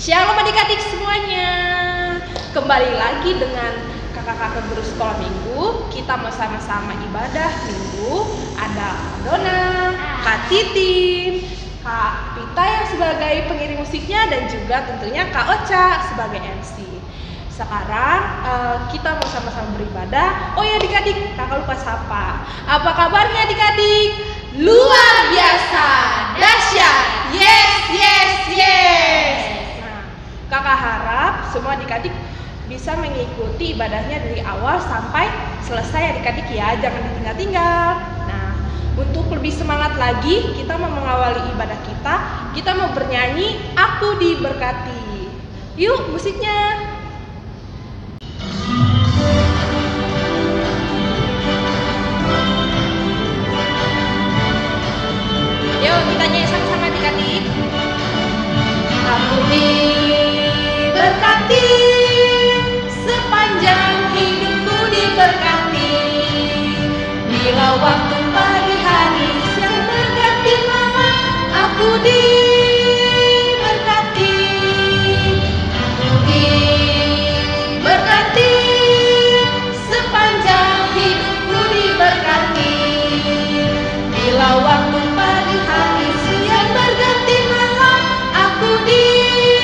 Shalom adik-adik semuanya. Kembali lagi dengan kakak-kakak guru sekolah minggu. Kita mau sama-sama ibadah minggu. Ada Dona, Kak Titin, Kak Pita yang sebagai pengiring musiknya, dan juga tentunya Kak Ocha sebagai MC. Sekarang kita mau sama-sama beribadah. Oh ya adik-adik, kakak lupa sapa. Apa kabarnya adik-adik? Luar biasa, dahsyat. Yes, yes, yes. Kakak harap semua adik-adik bisa mengikuti ibadahnya dari awal sampai selesai adik-adik ya, jangan ditinggal-tinggal. Nah, untuk lebih semangat lagi, kita mau mengawali ibadah kita mau bernyanyi Aku Diberkati. Yuk musiknya. Yuk kita nyanyi sama-sama adik-adik. Aku diberkati, sepanjang hidupku diberkati. Bila waktu pagi hari siang berganti malam, aku diberkati. Aku diberkati, sepanjang hidupku diberkati. Bila waktu pagi hari siang berganti malam, aku diberkati.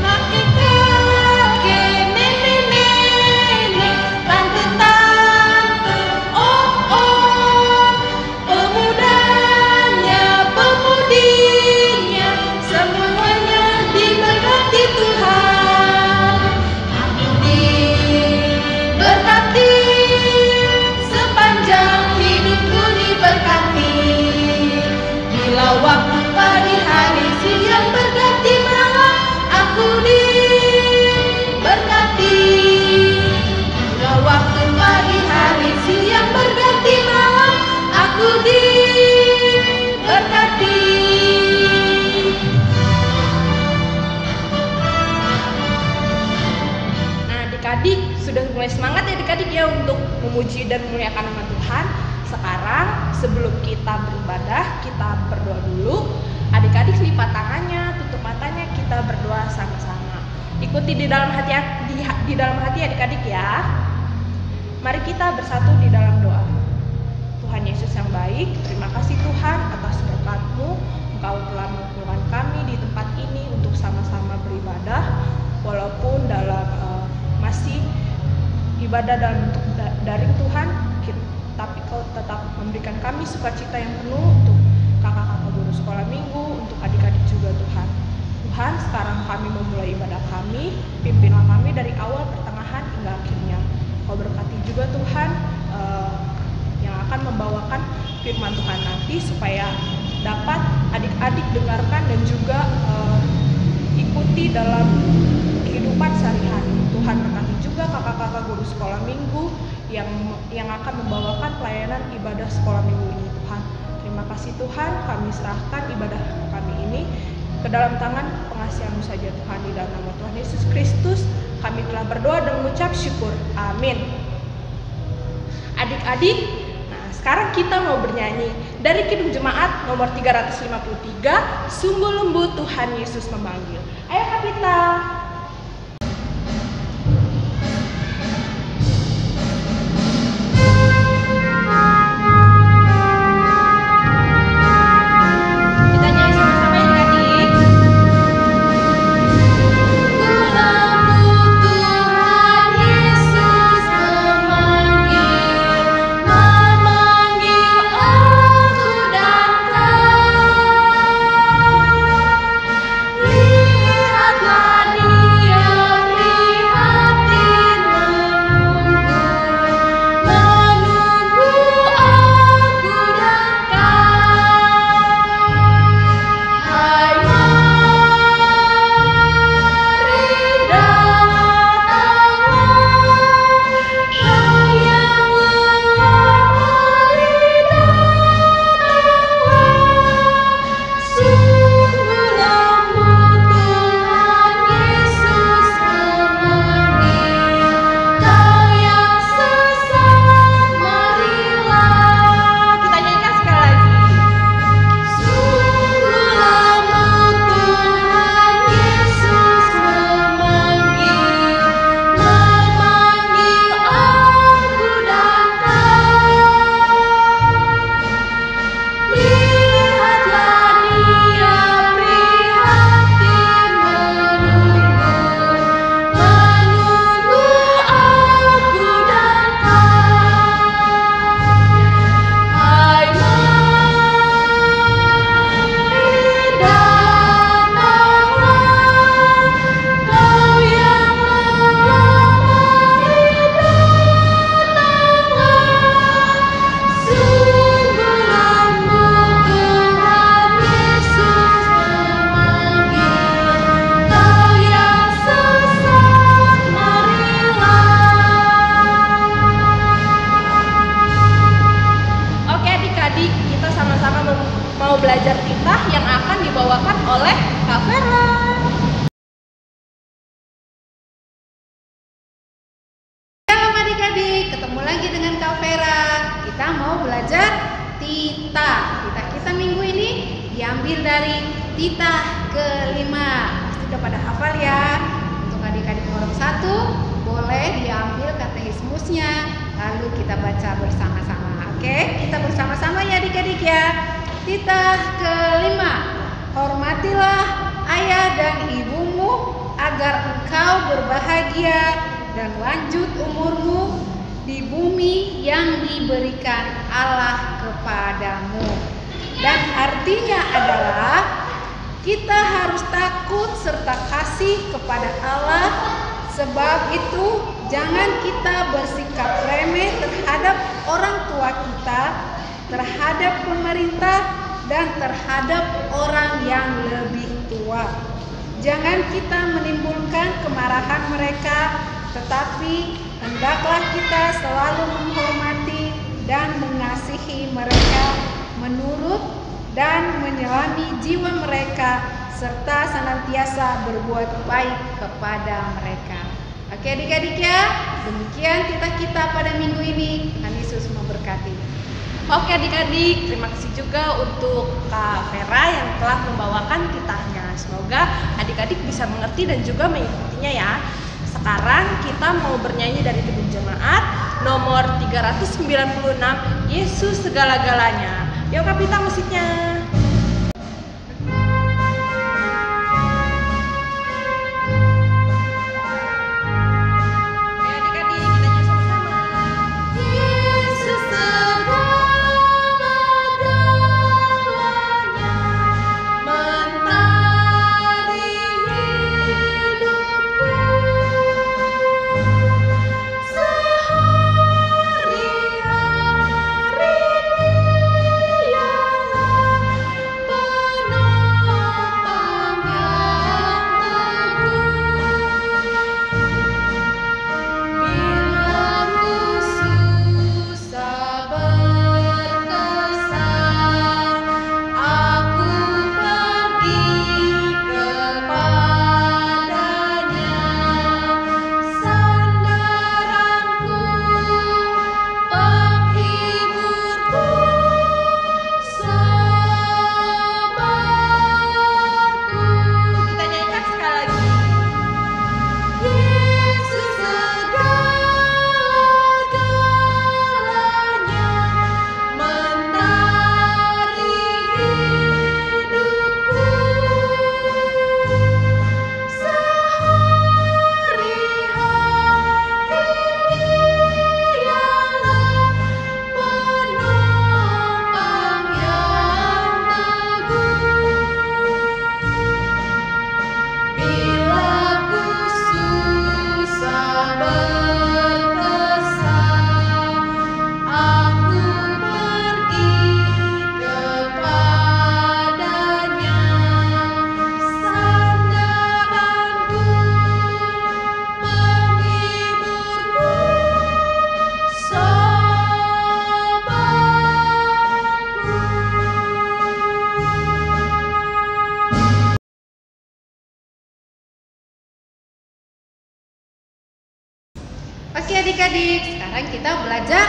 Kakek-kakek, nenek-nenek, tante-tante, om-om, pemudanya, pemudinya, semuanya diberkati Tuhan. Aku diberkati, sepanjang hidupku diberkati. Bila waktu pagi hari siang berganti malam, aku diberkati. Bila waktu pagi hari siang berganti malam, aku diberkati. Nah adik-adik, sudah mulai semangat ya adik-adik ya untuk memuji dan memuliakan nama Tuhan. Sekarang sebelum kita beribadah, kita berdoa dulu. Adik-adik lipat tangannya, tutup matanya, kita berdoa sama-sama. Ikuti di dalam hati adik-adik ya. Mari kita bersatu di dalam doa. Tuhan Yesus yang baik, terima kasih Tuhan atas berkat-Mu. Engkau telah mengumpulkan kami di tempat ini untuk sama-sama beribadah, walaupun dalam masih ibadah dalam bentuk daring Tuhan, tapi Kau tetap memberikan kami sukacita yang penuh untuk kakak-kakak guru sekolah minggu, untuk adik-adik juga Tuhan. Tuhan, sekarang kami memulai ibadah kami, pimpinlah kami dari awal, pertengahan, hingga akhirnya. Kau berkati juga Tuhan yang akan membawakan firman Tuhan nanti, supaya dapat adik-adik dengarkan dan juga ikuti dalam kehidupan sehari-hari. Tuhan berkati juga kakak-kakak guru sekolah minggu yang akan membawakan pelayanan ibadah sekolah minggu ini Tuhan. Terima kasih Tuhan, kami serahkan ibadah kami ini ke dalam tangan pengasihan-Mu saja Tuhan. Di dalam nama Tuhan Yesus Kristus kami telah berdoa dan mengucap syukur. Amin. Adik-adik, nah sekarang kita mau bernyanyi dari Kidung Jemaat nomor 353, Sungguh Lembut Tuhan Yesus Memanggil. Ayo Kak Pita. Lihatlah mau belajar titah yang akan dibawakan oleh Kak Vera. Shalom adik-adik, ketemu lagi dengan Kak Vera. Kita mau belajar titah. Titah kita minggu ini diambil dari titah kelima. Pasti udah pada hafal ya. Untuk adik-adik nomor 1 boleh diambil katekismusnya, lalu kita baca bersama-sama. Oke, kita bersama-sama ya adik-adik ya. Titah kelima. Hormatilah ayah dan ibumu agar engkau berbahagia dan lanjut umurmu di bumi yang diberikan Allah kepadamu. Dan artinya adalah kita harus takut serta kasih kepada Allah. Sebab itu jangan kita bersikap remeh terhadap orang tua kita, terhadap pemerintah, dan terhadap orang yang lebih tua. Jangan kita menimbulkan kemarahan mereka, tetapi hendaklah kita selalu menghormati dan mengasihi mereka, menurut dan menyelami jiwa mereka, serta senantiasa berbuat baik kepada mereka. Oke adik-adik ya, demikian kita pada minggu ini. Tuhan Yesus memberkati. Oke adik-adik, terima kasih juga untuk Kak Vera yang telah membawakan titahnya. Semoga adik-adik bisa mengerti dan juga mengikutinya ya. Sekarang kita mau bernyanyi dari Teguh Jemaat nomor 396, Yesus segala-galanya. Yuk Kapita musiknya. Oke adik-adik, sekarang kita belajar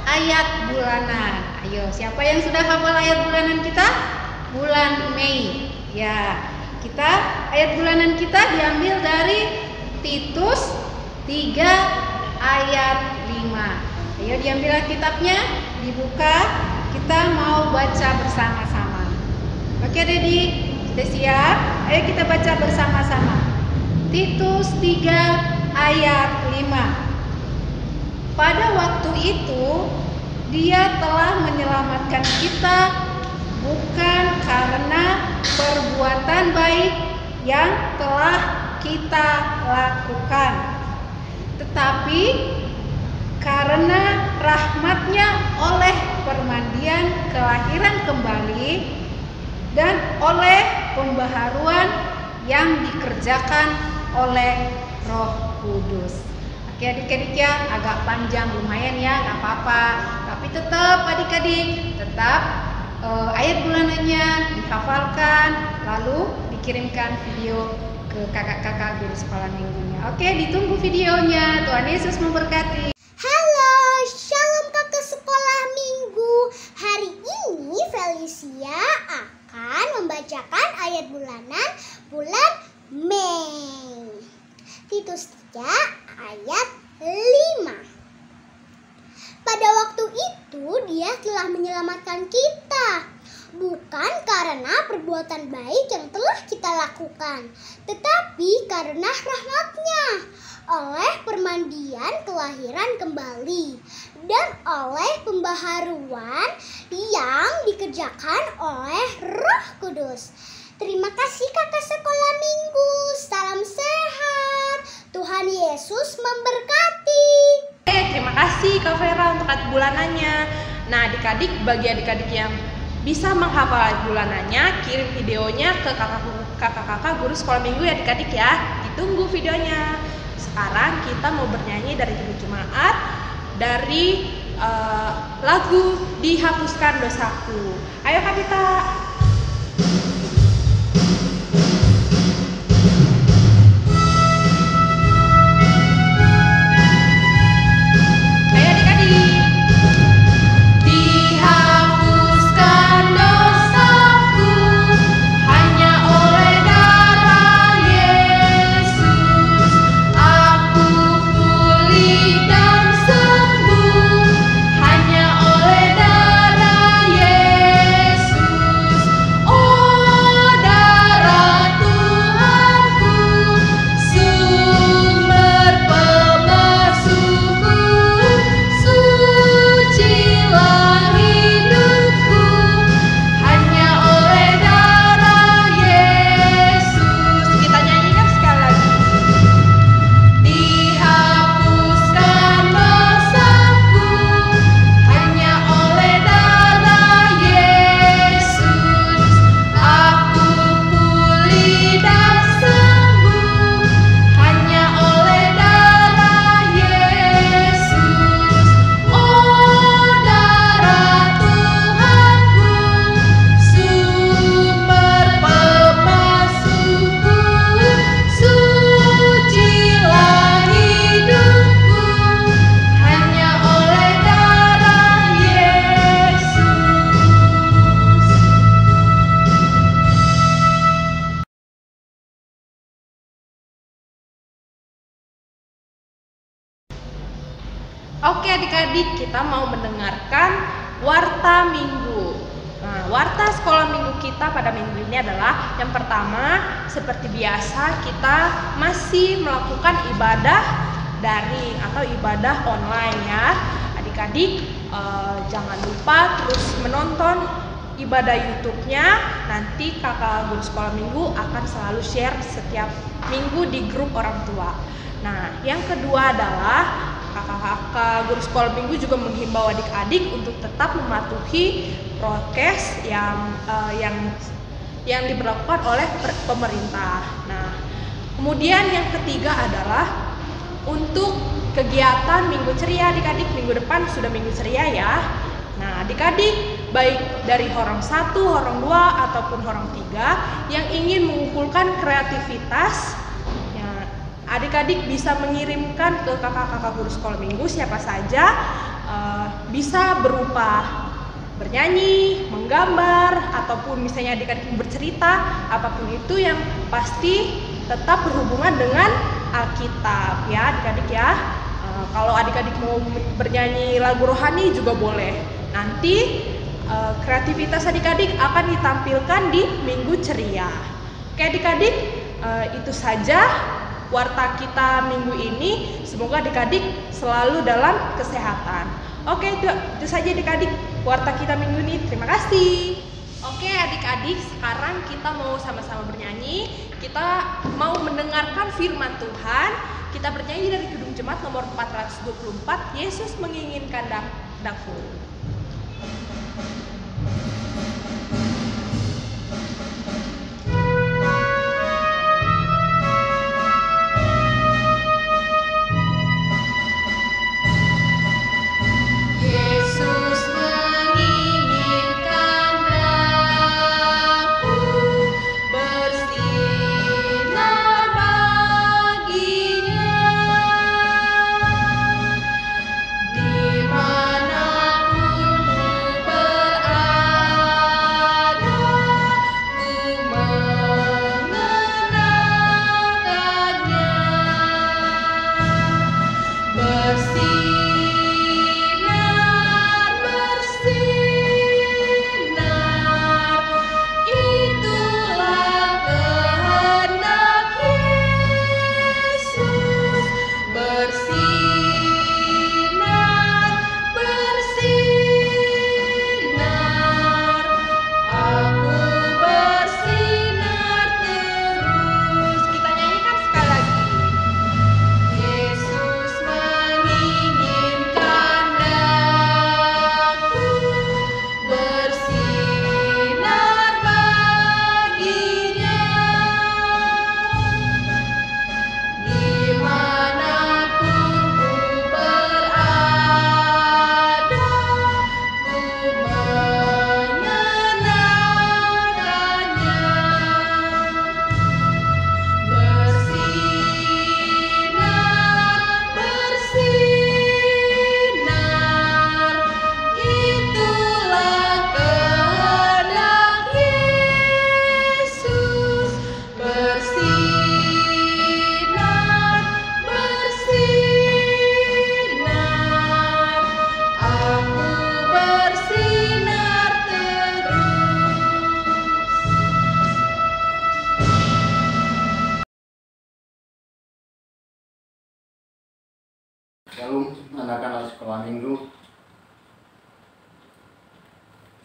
ayat bulanan. Ayo, siapa yang sudah hafal ayat bulanan kita? Bulan Mei. Ya, kita ayat bulanan kita diambil dari Titus 3 ayat 5. Ayo diambil kitabnya, dibuka, kita mau baca bersama-sama. Oke adik-adik, sudah siap? Ayo kita baca bersama-sama. Titus 3 ayat 5. Pada waktu itu Dia telah menyelamatkan kita bukan karena perbuatan baik yang telah kita lakukan, tetapi karena rahmat-Nya oleh permandian kelahiran kembali dan oleh pembaharuan yang dikerjakan oleh Roh Kudus. Oke adik-adik ya, agak panjang lumayan ya, nggak apa-apa. Tapi tetap adik-adik, tetap ayat bulanannya, dihafalkan, lalu dikirimkan video ke kakak-kakak guru sekolah minggunya. Oke, ditunggu videonya. Tuhan Yesus memberkati. Halo, shalom kakak sekolah minggu. Hari ini Felicia akan membacakan ayat bulanan bulan Mei. Titus 3 ayat 5. Pada waktu itu Dia telah menyelamatkan kita, bukan karena perbuatan baik yang telah kita lakukan, tetapi karena rahmat-Nya, oleh permandian kelahiran kembali, dan oleh pembaharuan yang dikerjakan oleh Roh Kudus. Terima kasih kakak sekolah minggu. Salam sehat. Tuhan Yesus memberkati. Terima kasih Kak Vera untuk ayat bulanannya. Nah, adik-adik, bagi adik-adik yang bisa menghafal ayat bulanannya, kirim videonya ke kakak-kakak guru sekolah minggu ya adik-adik ya. Ditunggu videonya. Sekarang kita mau bernyanyi dari Kidung Jemaat dari lagu Dihapuskan Dosaku. Ayo Kak Vita. Oke adik-adik, kita mau mendengarkan warta minggu. Nah, warta sekolah minggu kita pada minggu ini adalah yang pertama, seperti biasa kita masih melakukan ibadah daring atau ibadah online ya. Adik-adik jangan lupa terus menonton ibadah YouTube-nya. Nanti kakak guru sekolah minggu akan selalu share setiap minggu di grup orang tua. Nah, yang kedua adalah kakak-kakak guru sekolah minggu juga menghimbau adik-adik untuk tetap mematuhi prokes yang diberlakukan oleh pemerintah. Nah, kemudian yang ketiga adalah untuk kegiatan minggu ceria adik-adik. Minggu depan sudah minggu ceria ya. Nah, adik-adik baik dari Horong 1, Horong 2 ataupun Horong 3 yang ingin mengumpulkan kreativitas, adik-adik bisa mengirimkan ke kakak-kakak guru sekolah minggu siapa saja, bisa berupa bernyanyi, menggambar, ataupun misalnya adik-adik bercerita, apapun itu yang pasti tetap berhubungan dengan Alkitab ya adik-adik ya. Kalau adik-adik mau bernyanyi lagu rohani juga boleh. Nanti kreativitas adik-adik akan ditampilkan di minggu ceria. Oke adik-adik, itu saja warta kita minggu ini. Semoga adik-adik selalu dalam kesehatan. Oke, itu saja adik-adik warta kita minggu ini. Terima kasih. Oke adik-adik, sekarang kita mau sama-sama bernyanyi. Kita mau mendengarkan firman Tuhan. Kita bernyanyi dari Kidung Jemaat nomor 424, Yesus menginginkan daku. Yesus menginginkan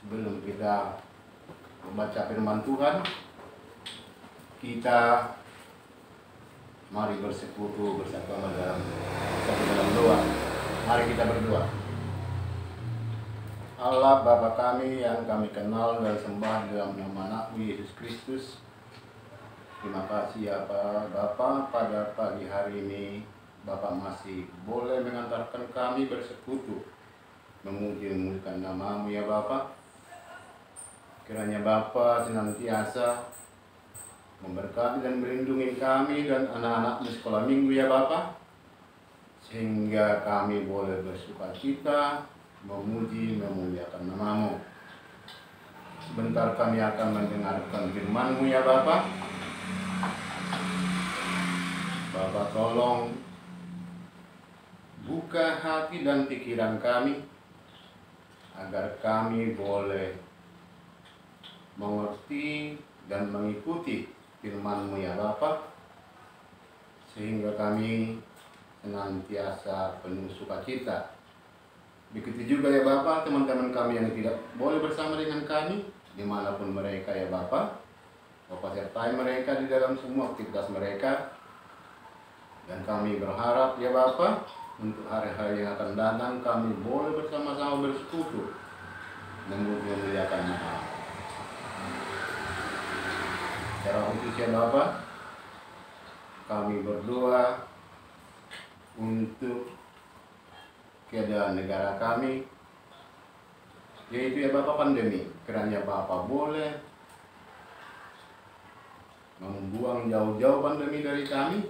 Sebelum kita membaca firman Tuhan, kita mari bersekutu bersama dalam doa. Mari kita berdoa. Allah Bapa kami yang kami kenal dan sembah dalam nama Anakmu Yesus Kristus, terima kasih ya Bapa, pada pagi hari ini Bapak masih boleh mengantarkan kami bersekutu memuji-muliakan nama-Mu ya Bapa. Kiranya Bapa senantiasa memberkati dan melindungi kami dan anak-anak di sekolah minggu ya Bapa, sehingga kami boleh bersukacita memuji memuliakan nama-Mu. Sebentar kami akan mendengarkan firman-Mu ya Bapa. Bapa tolong buka hati dan pikiran kami agar kami boleh mengerti dan mengikuti firman-Mu ya Bapa, sehingga kami senantiasa penuh sukacita. Begitu juga ya Bapa, teman-teman kami yang tidak boleh bersama dengan kami dimanapun mereka ya Bapa. Bapa sertai mereka di dalam semua aktivitas mereka, dan kami berharap ya Bapa, untuk hari-hari yang akan datang kami boleh bersama-sama bersekutu memuliakan Nama. Secara khusus ya Bapa, kami berdoa untuk keadaan negara kami, yaitu ya Bapa pandemi. Kiranya Bapa boleh membuang jauh-jauh pandemi dari kami,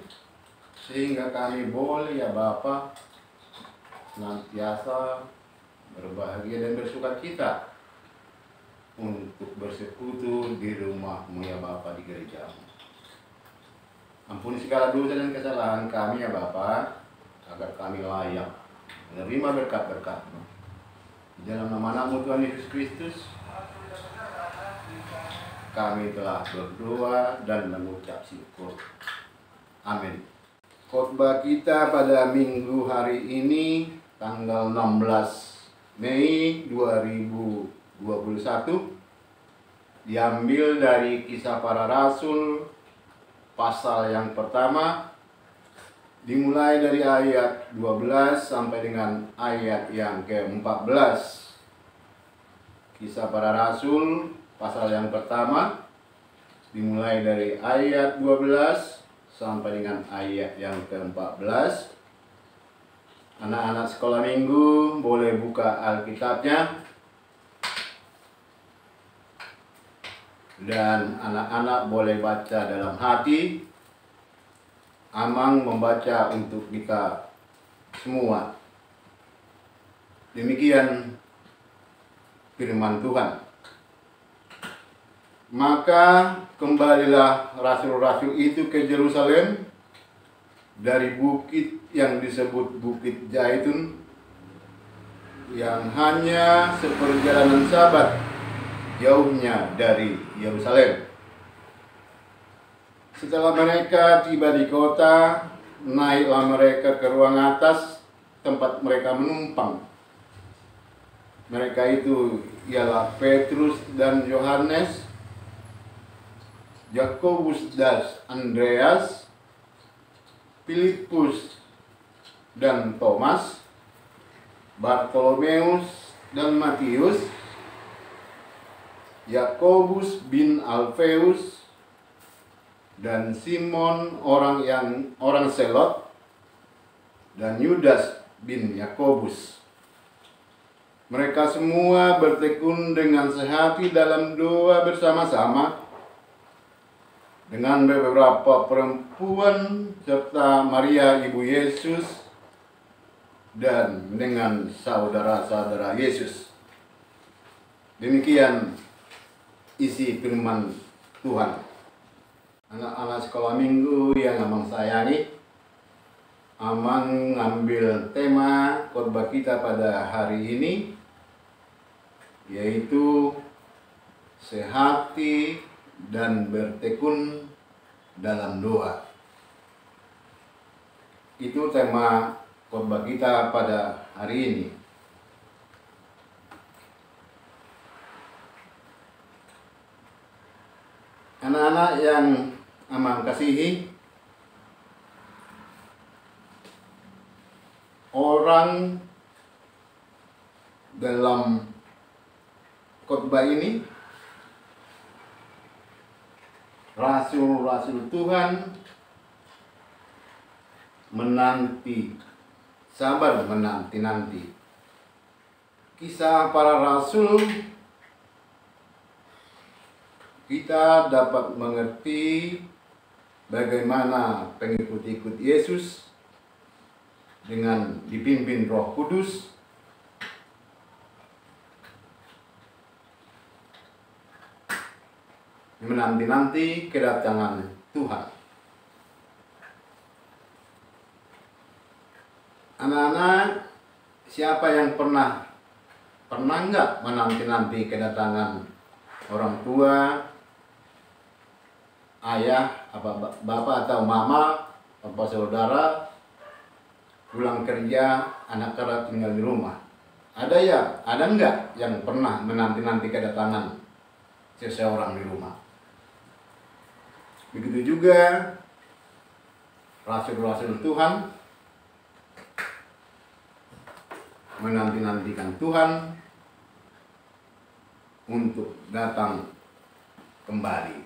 sehingga kami boleh ya Bapa senantiasa berbahagia dan bersukacita untuk bersekutu di rumah-Mu ya Bapa, di gereja-Mu. Ampuni segala dosa dan kesalahan kami ya Bapa, agar kami layak menerima berkat-berkat-Mu. Di dalam nama Anakmu Tuhan Yesus Kristus, kami telah berdoa dan mengucap syukur. Amin. Khotbah kita pada minggu hari ini tanggal 16 Mei 2021 diambil dari Kisah Para Rasul pasal yang pertama, dimulai dari ayat 12 sampai dengan ayat yang ke-14. Kisah Para Rasul pasal yang pertama dimulai dari ayat 12 sampai dengan ayat yang ke-14. Anak-anak sekolah minggu boleh buka Alkitabnya, dan anak-anak boleh baca dalam hati. Amang membaca untuk kita semua. Demikian firman Tuhan. Maka kembalilah rasul-rasul itu ke Yerusalem dari bukit yang disebut Bukit Zaitun, yang hanya seperjalanan sabat jauhnya dari Yerusalem. Setelah mereka tiba di kota, naiklah mereka ke ruang atas tempat mereka menumpang. Mereka itu ialah Petrus dan Yohanes, Yakobus dan Andreas, Filipus dan Thomas, Bartolomeus dan Matius, Yakobus bin Alfeus, dan Simon orang Selot, dan Yudas bin Yakobus. Mereka semua bertekun dengan sehati dalam doa bersama-sama dengan beberapa perempuan serta Maria ibu Yesus dan dengan saudara-saudara Yesus. Demikian isi firman Tuhan. Anak-anak sekolah minggu yang Amang sayangi, Amang ngambil tema khotbah kita pada hari ini, yaitu sehati dan bertekun dalam doa. Itu tema khotbah kita pada hari ini. Anak-anak yang Amang kasihi, orang dalam khotbah ini, rasul-rasul Tuhan sabar menanti-nanti. Kisah para rasul, kita dapat mengerti bagaimana pengikut-ikut Yesus dengan dipimpin Roh Kudus menanti-nanti kedatangan Tuhan. Anak-anak, siapa yang pernah nggak menanti-nanti kedatangan orang tua, ayah, bapak atau mama, bapak saudara, pulang kerja, anak-anak tinggal di rumah? Ada nggak yang pernah menanti-nanti kedatangan seseorang di rumah? Begitu juga rasul-rasul Tuhan menanti-nantikan Tuhan untuk datang kembali.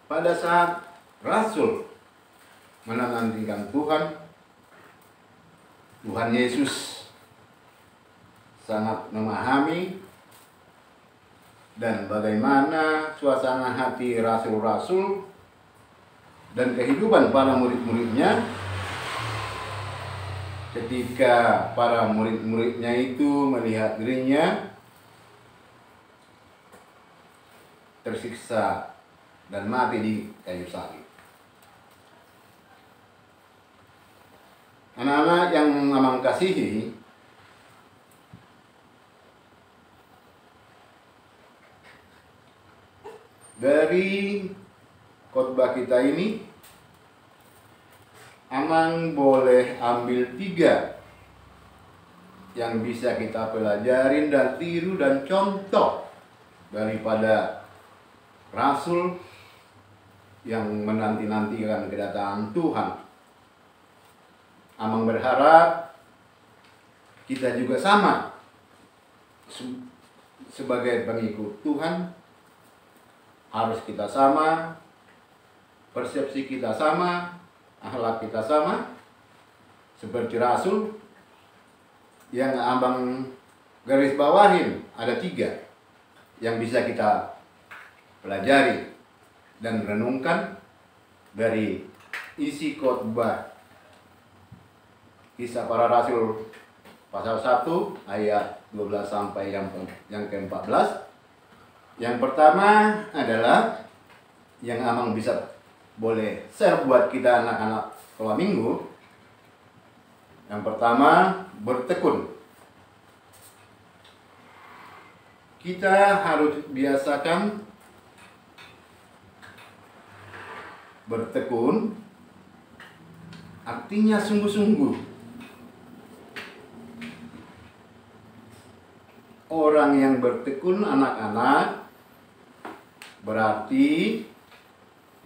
Pada saat rasul menantikan Tuhan Yesus sangat memahami dan bagaimana suasana hati rasul-rasul dan kehidupan para murid-muridnya ketika para murid-muridnya itu melihat dirinya tersiksa dan mati di kayu salib. Anak-anak yang Amang kasihi, dari khotbah kita ini Amang boleh ambil 3 yang bisa kita pelajarin dan tiru dan contoh daripada rasul yang menanti-nantikan kedatangan Tuhan. Amang berharap kita juga sama sebagai pengikut Tuhan, harus kita sama, persepsi kita sama, akhlak kita sama, seperti rasul yang Abang garis bawahin. Ada 3 yang bisa kita pelajari dan renungkan dari isi khotbah Kisah Para Rasul pasal 1 ayat 12 sampai yang ke-14. Yang pertama adalah yang Amang bisa boleh share buat kita anak-anak sekolah minggu. Yang pertama, bertekun. Kita harus biasakan bertekun, artinya sungguh-sungguh. Orang yang bertekun, anak-anak, berarti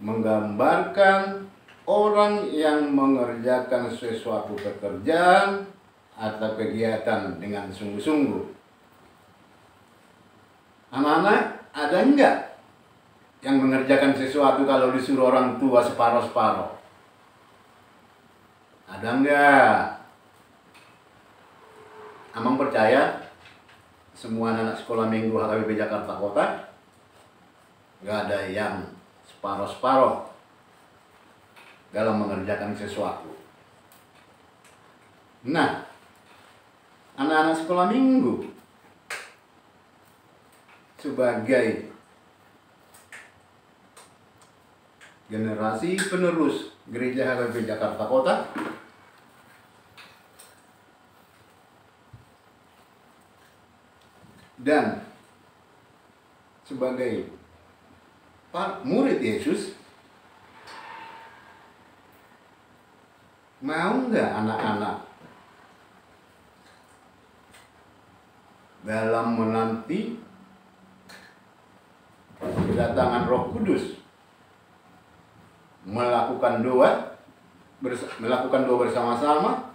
menggambarkan orang yang mengerjakan sesuatu pekerjaan atau kegiatan dengan sungguh-sungguh. Anak-anak, ada enggak yang mengerjakan sesuatu kalau disuruh orang tua separuh-separuh? Ada enggak? Amang percaya semua anak sekolah minggu HKBP Jakarta Kota gak ada yang separuh-separuh dalam mengerjakan sesuatu. Nah, anak-anak sekolah minggu sebagai generasi penerus Gereja HKBP Jakarta Kota, dan sebagai murid Yesus, mau nggak anak-anak dalam menanti kedatangan Roh Kudus, melakukan doa bersama-sama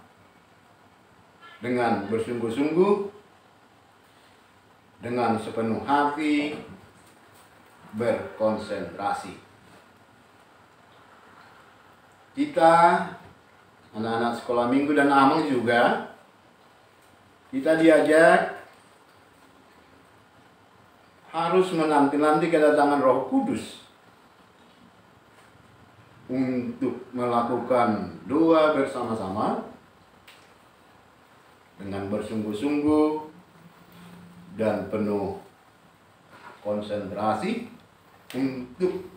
dengan bersungguh-sungguh, dengan sepenuh hati, berkonsentrasi. Kita, anak-anak sekolah minggu dan Amang juga, kita diajak harus menanti-nanti kedatangan Roh Kudus untuk melakukan doa bersama-sama dengan bersungguh-sungguh dan penuh konsentrasi untuk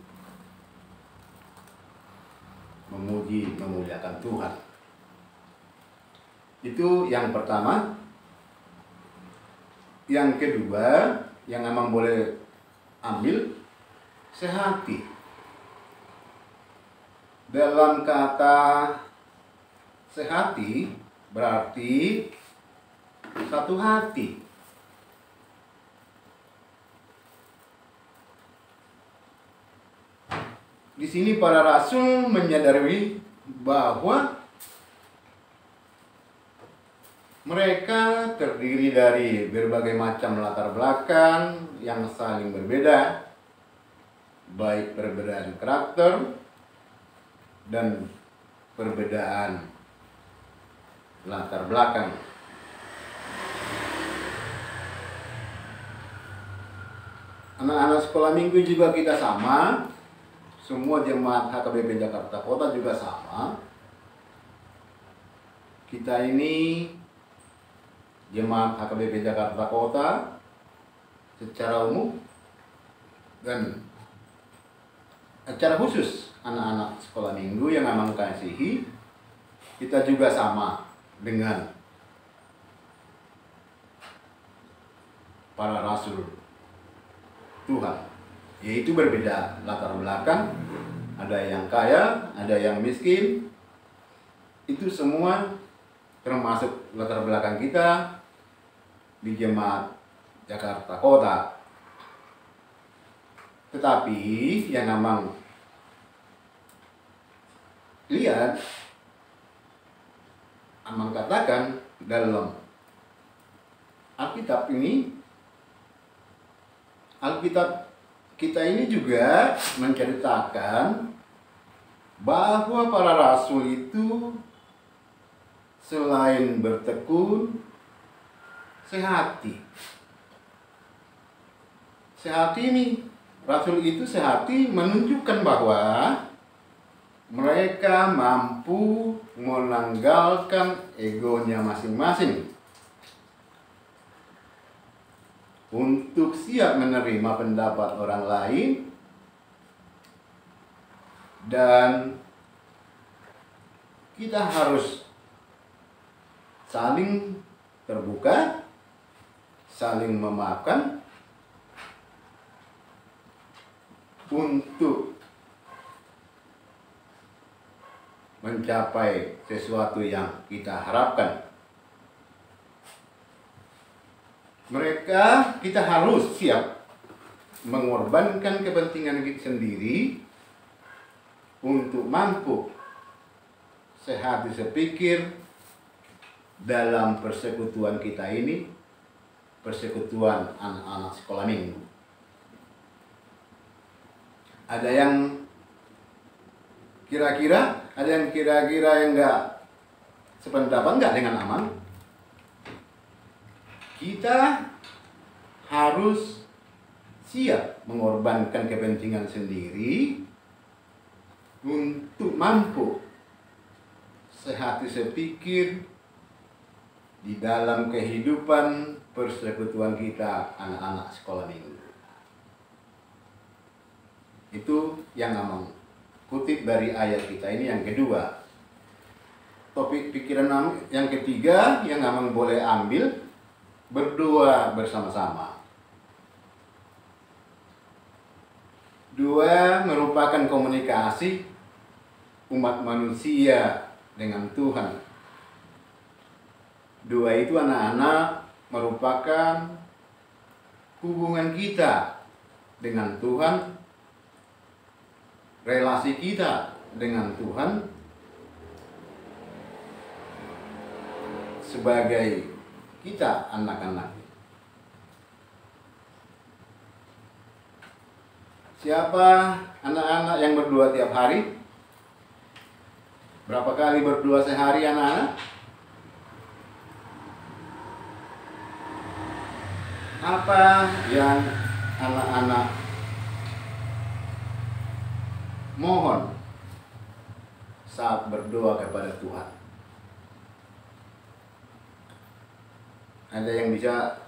memuji, memuliakan Tuhan. Itu yang pertama. Yang kedua, yang Amang boleh ambil, sehati. Dalam kata sehati berarti satu hati. Di sini para rasul menyadari bahwa mereka terdiri dari berbagai macam latar belakang yang saling berbeda, baik perbedaan karakter dan perbedaan latar belakang. Anak-anak sekolah minggu juga kita sama. Semua jemaat HKBP Jakarta Kota juga sama. Kita ini jemaat HKBP Jakarta Kota secara umum dan secara khusus anak-anak sekolah minggu yang Amang kasihi, kita juga sama dengan para rasul Tuhan, yaitu berbeda latar belakang, ada yang kaya, ada yang miskin. Itu semua termasuk latar belakang kita di jemaat Jakarta Kota. Tetapi yang Amang lihat, Amang katakan dalam Alkitab ini, Alkitab kita ini juga menceritakan bahwa para rasul itu selain bertekun, sehati. Sehati ini, rasul itu sehati menunjukkan bahwa mereka mampu menanggalkan egonya masing-masing untuk siap menerima pendapat orang lain dan kita harus saling terbuka, saling memaafkan untuk mencapai sesuatu yang kita harapkan. Kita harus siap mengorbankan kepentingan kita sendiri untuk mampu sehati sepikir dalam persekutuan kita ini, persekutuan anak-anak sekolah minggu. Ada yang kira-kira yang enggak sependapat enggak dengan Amang? Kita harus siap mengorbankan kepentingan sendiri untuk mampu sehati sepikir di dalam kehidupan persekutuan kita anak-anak sekolah minggu. Itu yang Amang kutip dari ayat kita ini yang kedua. Topik pikiran yang ketiga yang Amang boleh ambil, berdoa bersama-sama. Doa merupakan komunikasi umat manusia dengan Tuhan. Doa itu anak-anak merupakan hubungan kita dengan Tuhan, relasi kita dengan Tuhan sebagai kita anak-anak. Siapa anak-anak yang berdoa tiap hari? Berapa kali berdoa sehari anak-anak? Apa yang anak-anak mohon saat berdoa kepada Tuhan? Ada yang bisa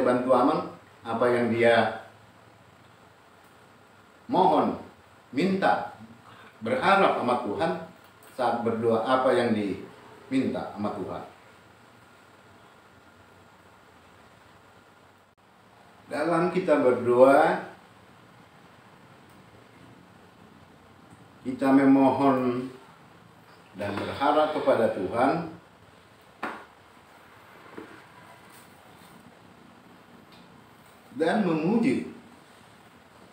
bantu Amang apa yang dia mohon, minta, berharap sama Tuhan saat berdoa, apa yang diminta sama Tuhan? Dalam kita berdoa, kita memohon dan berharap kepada Tuhan dan memuji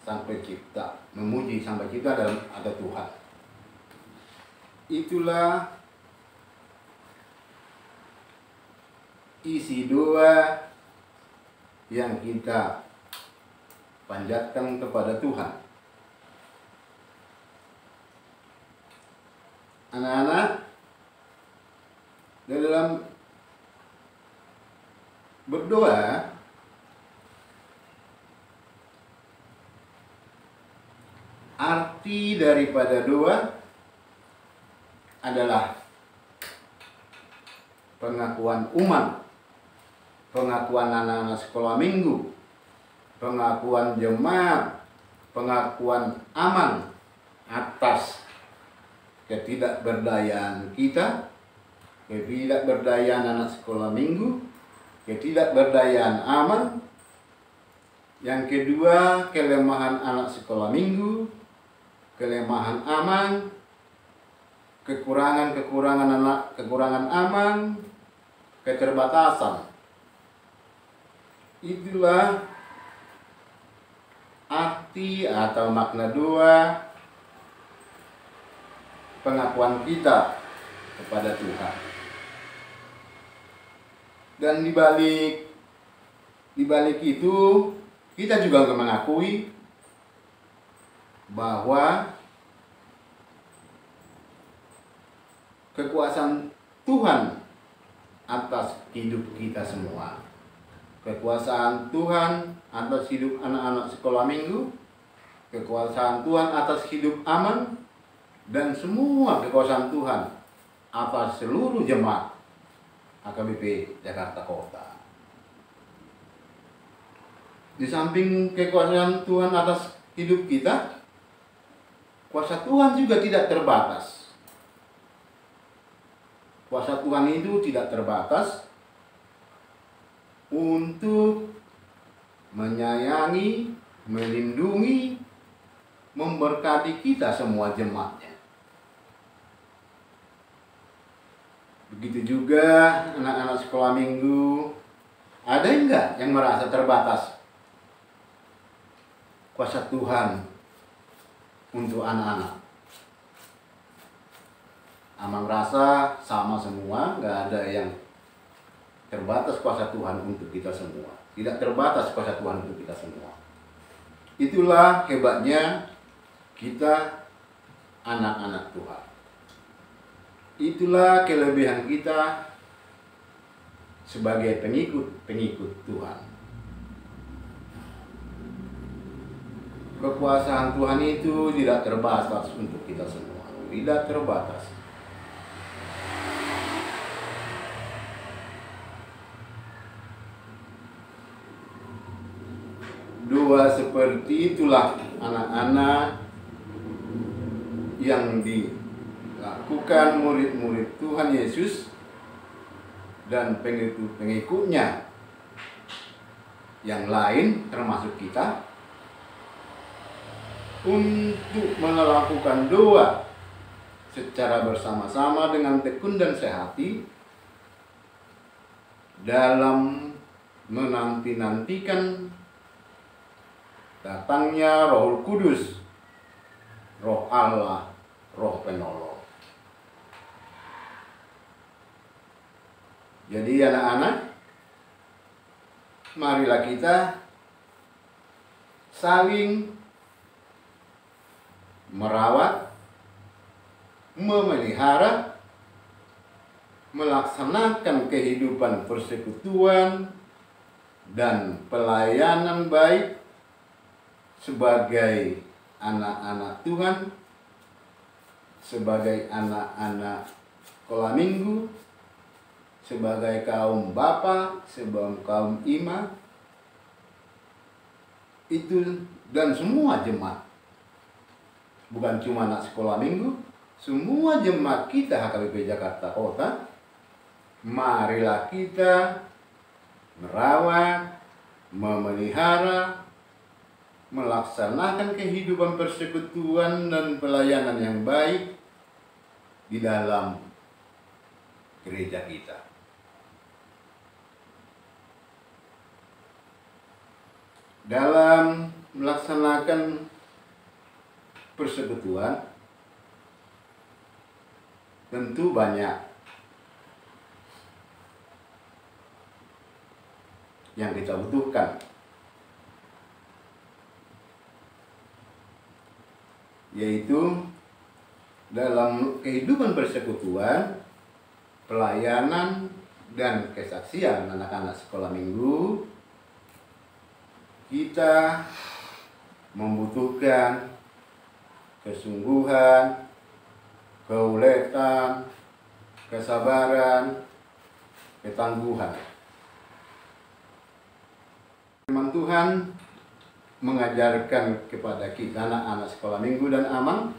Sang Pencipta, memuji Sang Pencipta dalam ada Tuhan. Itulah isi doa yang kita panjatkan kepada Tuhan. Anak-anak, dalam berdoa arti daripada doa adalah pengakuan umat, pengakuan anak-anak sekolah minggu, pengakuan jemaat, pengakuan aman atas ketidakberdayaan kita, ketidakberdayaan anak sekolah minggu, ketidakberdayaan aman. Yang kedua, kelemahan anak sekolah minggu, kelemahan aman, kekurangan aman, keterbatasan. Itulah arti atau makna doa pengakuan kita kepada Tuhan. Dan di balik itu kita juga mengakui bahwa kekuasaan Tuhan atas hidup kita semua. Kekuasaan Tuhan atas hidup anak-anak sekolah minggu, kekuasaan Tuhan atas hidup aman, dan semua kekuasaan Tuhan atas seluruh jemaat AKBP Jakarta Kota. Di samping kekuasaan Tuhan atas hidup kita, kuasa Tuhan juga tidak terbatas. Kuasa Tuhan itu tidak terbatas untuk menyayangi, melindungi, memberkati kita semua jemaatnya. Begitu juga anak-anak sekolah minggu. Ada enggak yang merasa terbatas kuasa Tuhan untuk anak-anak? Amang rasa sama semua, enggak ada yang terbatas kuasa Tuhan untuk kita semua. Tidak terbatas kuasa Tuhan untuk kita semua. Itulah hebatnya kita anak-anak Tuhan. Itulah kelebihan kita sebagai pengikut Tuhan. Kekuasaan Tuhan itu tidak terbatas untuk kita semua. Tidak terbatas. Doa seperti itulah anak-anak yang dilakukan murid-murid Tuhan Yesus dan pengikut-pengikutnya yang lain termasuk kita untuk melakukan doa secara bersama-sama dengan tekun dan sehati dalam menanti-nantikan datangnya Roh Kudus, Roh Allah, Roh Penolong. Jadi anak-anak, marilah kita saling merawat, memelihara, melaksanakan kehidupan persekutuan dan pelayanan baik sebagai anak-anak Tuhan, sebagai anak-anak sekolah minggu, sebagai kaum bapa, sebagai kaum imam, itu dan semua jemaat. Bukan cuma anak sekolah minggu, semua jemaat kita HKBP Jakarta Kota. Marilah kita merawat, memelihara, melaksanakan kehidupan persekutuan dan pelayanan yang baik di dalam gereja kita. Dalam melaksanakan persekutuan tentu banyak yang kita butuhkan, yaitu dalam kehidupan persekutuan, pelayanan, dan kesaksian anak-anak sekolah minggu, kita membutuhkan kesungguhan, keuletan, kesabaran, ketangguhan. Firman Tuhan mengajarkan kepada kita anak-anak sekolah minggu dan amang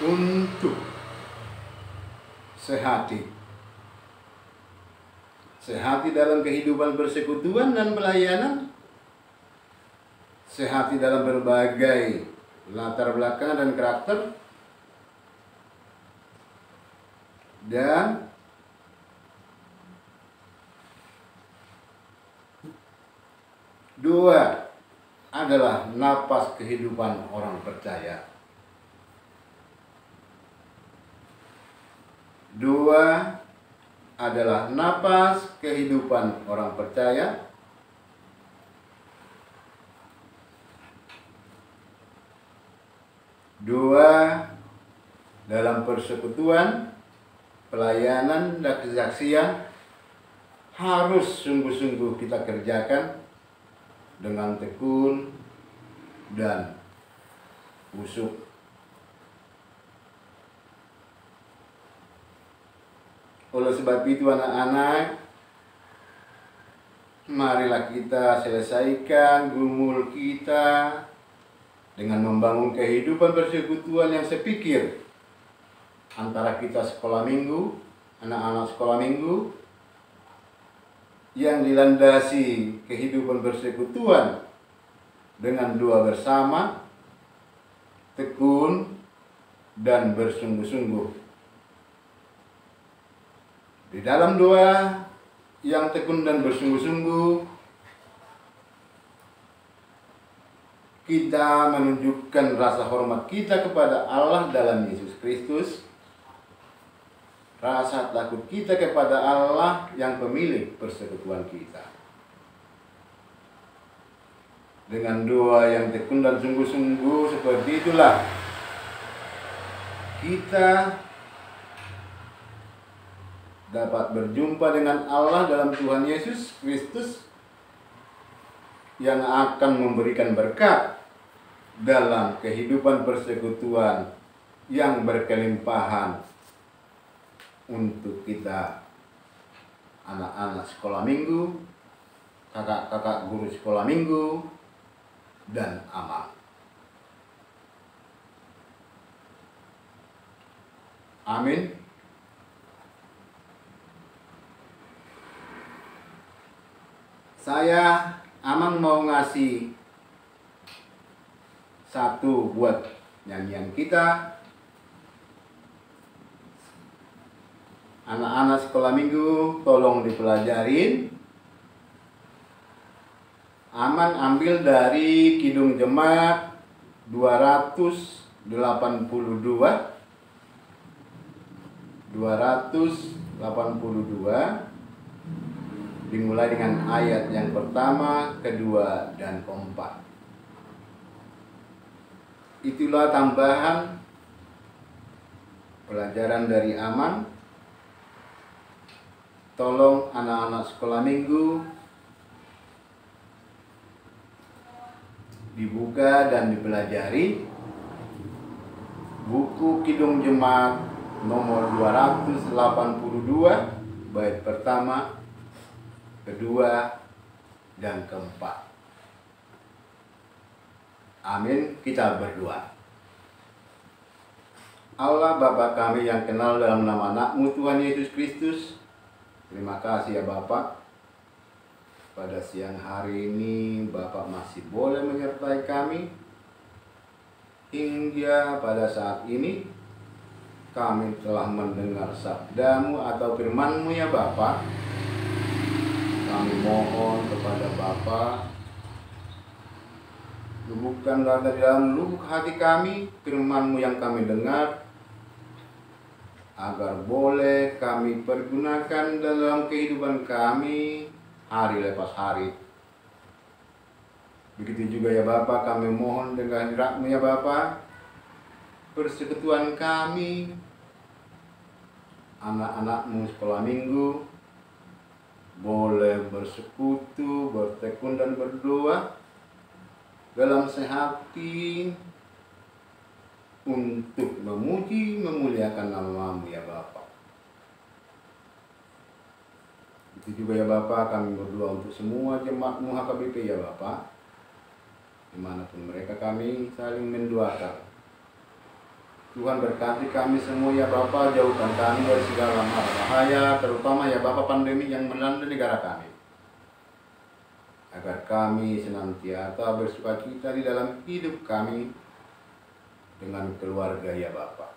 untuk sehati dalam kehidupan persekutuan dan pelayanan, sehati dalam berbagai latar belakang dan karakter, dan dua adalah napas kehidupan orang percaya. Dua adalah napas kehidupan orang percaya. Dua, dalam persekutuan, pelayanan, dan kesaksian harus sungguh-sungguh kita kerjakan dengan tekun dan usuk. Oleh sebab itu anak-anak, marilah kita selesaikan gumul kita dengan membangun kehidupan persekutuan yang sepikir antara kita sekolah minggu, anak-anak sekolah minggu, yang dilandasi kehidupan persekutuan dengan doa bersama, tekun, dan bersungguh-sungguh. Di dalam doa yang tekun dan bersungguh-sungguh, kita menunjukkan rasa hormat kita kepada Allah dalam Yesus Kristus, rasa takut kita kepada Allah yang pemilik persekutuan kita. Dengan doa yang tekun dan sungguh-sungguh seperti itulah kita dapat berjumpa dengan Allah dalam Tuhan Yesus Kristus yang akan memberikan berkat dalam kehidupan persekutuan yang berkelimpahan untuk kita anak-anak sekolah minggu, kakak-kakak guru sekolah minggu, dan amang. Amin. Saya amang mau ngasih satu buat nyanyian kita. Anak-anak sekolah minggu tolong dipelajarin. Aman ambil dari Kidung Jemaat 282 dimulai dengan ayat yang pertama, kedua, dan keempat. Itulah tambahan pelajaran dari Aman. Tolong anak-anak sekolah minggu dibuka dan dipelajari buku Kidung Jemaat nomor 282 bait pertama, kedua, dan keempat. Amin. Kita berdoa. Allah Bapa kami yang kenal dalam nama anak-Mu Tuhan Yesus Kristus, terima kasih ya Bapak. Pada siang hari ini Bapak masih boleh menyertai kami. Hingga pada saat ini kami telah mendengar sabda-Mu atau firman-Mu ya Bapak. Kami mohon kepada Bapak, lubukkanlah dari dalam lubuk hati kami firman-Mu yang kami dengar, agar boleh kami pergunakan dalam kehidupan kami hari lepas hari. Begitu juga ya Bapak, kami mohon dengan hadirat-Mu ya Bapak, persekutuan kami, anak-anak-Mu sekolah minggu, boleh bersekutu, bertekun dan berdoa dalam sehati untuk memuji, memuliakan nama-Mu ya Bapak. Itu juga ya Bapak, kami berdoa untuk semua jemaat-Mu HKBP ya Bapak, dimanapun mereka kami saling mendoakan. Tuhan berkati kami semua ya Bapak, jauhkan kami dari segala mara bahaya, terutama ya Bapak pandemi yang melanda negara kami, agar kami senantiasa bersukacita di dalam hidup kami dengan keluarga ya Bapak.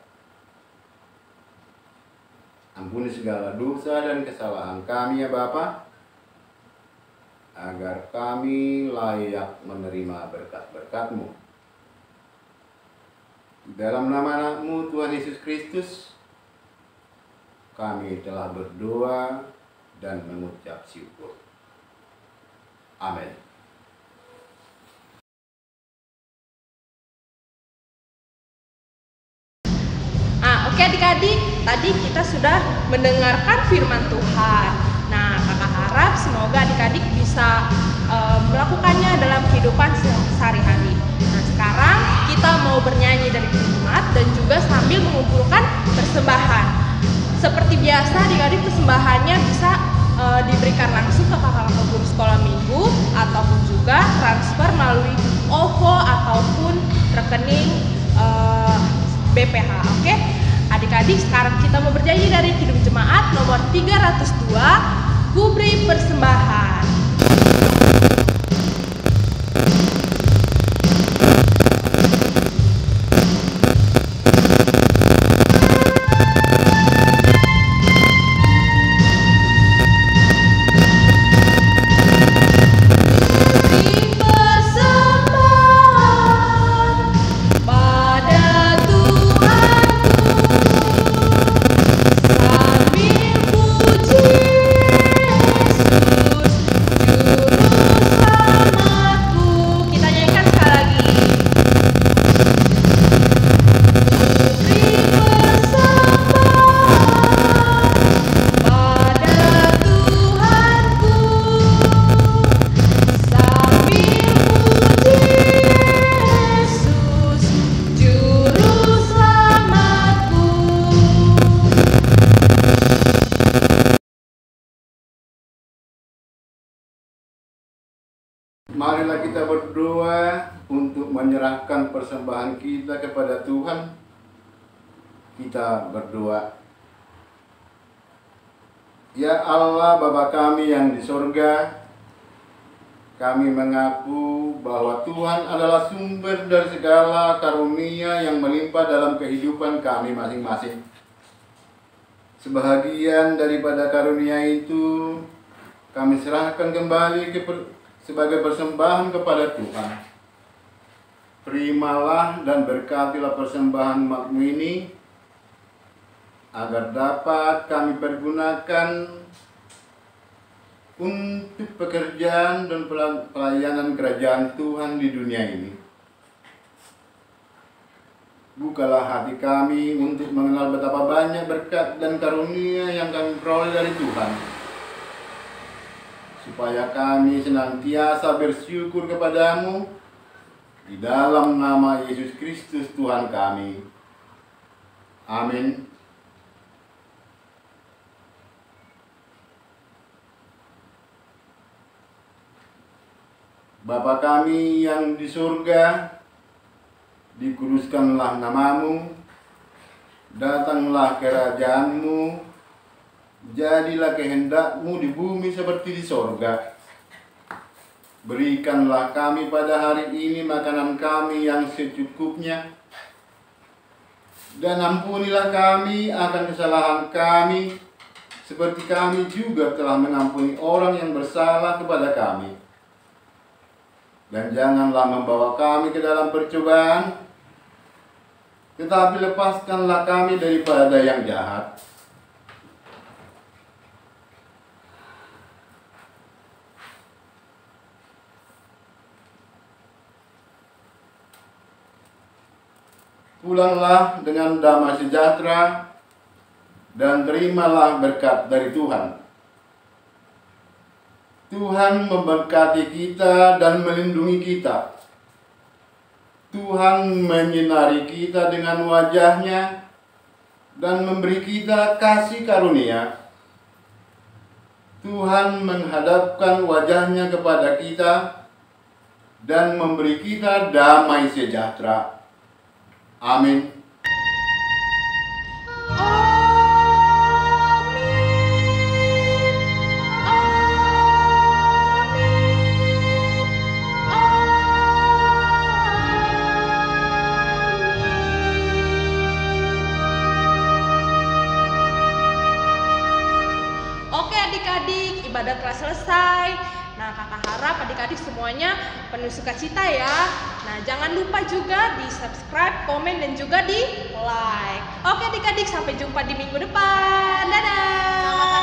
Ampuni segala dosa dan kesalahan kami ya Bapak, agar kami layak menerima berkat-berkat-Mu. Dalam nama anak-Mu Tuhan Yesus Kristus, kami telah berdoa dan mengucap syukur. Amin. Oke adik-adik, tadi kita sudah mendengarkan firman Tuhan. Nah, kakak harap semoga adik-adik bisa melakukannya dalam kehidupan sehari-hari. Nah, sekarang kita mau bernyanyi dari Jemaat dan juga sambil mengumpulkan persembahan. Seperti biasa, adik-adik persembahannya bisa diberikan langsung ke kakak-kakak guru sekolah minggu ataupun juga transfer melalui OVO ataupun rekening BPH. Oke? Adik-adik, sekarang kita mau bernyanyi dari Kidung Jemaat nomor 302, Ku Beri Persembahan. Marilah kita berdoa untuk menyerahkan persembahan kita kepada Tuhan. Kita berdoa. Ya Allah, Bapa kami yang di sorga, kami mengaku bahwa Tuhan adalah sumber dari segala karunia yang melimpah dalam kehidupan kami masing-masing. Sebahagian daripada karunia itu kami serahkan kembali sebagai persembahan kepada Tuhan. Terimalah dan berkatilah persembahan umat-Mu ini, agar dapat kami pergunakan untuk pekerjaan dan pelayanan kerajaan Tuhan di dunia ini. Bukalah hati kami untuk mengenal betapa banyak berkat dan karunia yang kami peroleh dari Tuhan, supaya kami senantiasa bersyukur kepadamu di dalam nama Yesus Kristus Tuhan kami. Amin. Bapa kami yang di surga, dikuduskanlah namamu, datanglah kerajaanmu, jadilah kehendakmu di bumi seperti di sorga. Berikanlah kami pada hari ini makanan kami yang secukupnya, dan ampunilah kami akan kesalahan kami, seperti kami juga telah mengampuni orang yang bersalah kepada kami. Dan janganlah membawa kami ke dalam percobaan, tetapi lepaskanlah kami daripada yang jahat. Pulanglah dengan damai sejahtera dan terimalah berkat dari Tuhan. Tuhan memberkati kita dan melindungi kita. Tuhan menyinari kita dengan wajah-Nya dan memberi kita kasih karunia. Tuhan menghadapkan wajah-Nya kepada kita dan memberi kita damai sejahtera. Amin. Adik-adik, ibadah telah selesai. Nah, kakak harap adik-adik semuanya penuh sukacita ya. Nah, jangan lupa juga di subscribe, komen, dan juga di like. Oke adik-adik, sampai jumpa di minggu depan. Dadah.